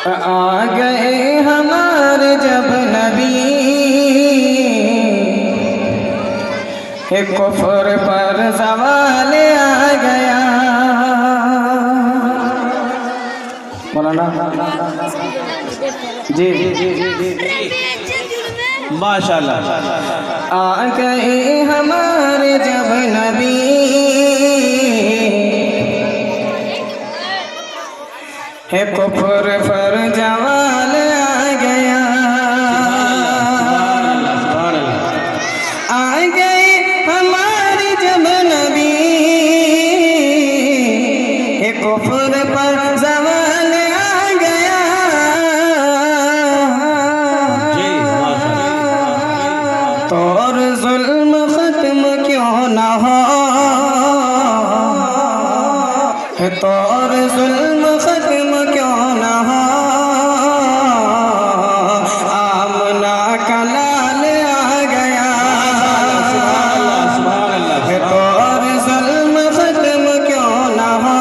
آ گئے ہمارے جب نبی، کفر پر زوال آ گیا۔ مولانا جی ماشاءاللہ۔ آ گئے ہمارے جب نبی، کفر پر زوال آ گیا۔ آ گئے ہمارے جب نبی، کفر پر زوال آ گیا۔ تو اور ظلم ختم کیوں نہ ہو، تو اور ظلم ختم کیوں نہ ہو، آمنہ کا لال آ گیا۔ تو اور ظلم ختم کیوں نہ ہو،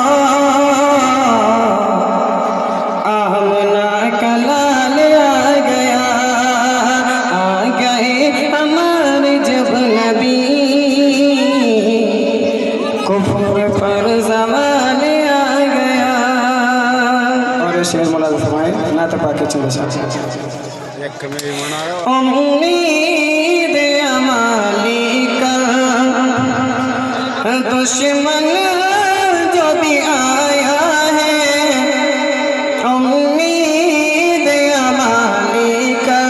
آمنہ کا لال آ گیا۔ آ گئے ہمارے جب نبی، کفر پر زوال آ گیا۔ اور شعر مولانا فرمائے نعت پاک کے چلے امید امالی کا دشمن جو بھی آیا ہے، امید امالی کا،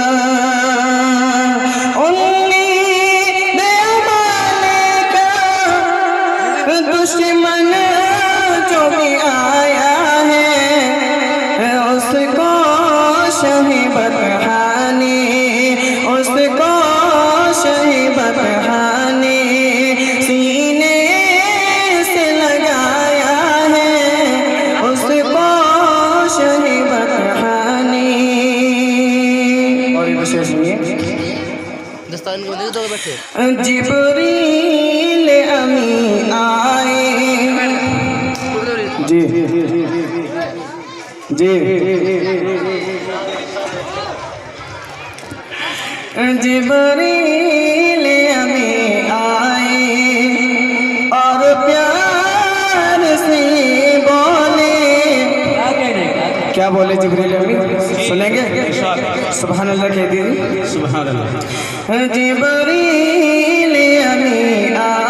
امید امالی کا دشمن جو بھی آیا ہے، اس کو شہیبت ہانی، اس کو شہیبت ہانی سینے سے لگایا ہے، اس کو شہیبت ہانی۔ اور یہ وشیش سنیے، جبریل امی آئے جی جی جبریل امی آئے اور پیار سے بولے۔ کیا بولے جبریل امی؟ سنیں گے؟ سبحان اللہ کہہ دیجیے۔ سبحان اللہ۔ جبریل امی آئے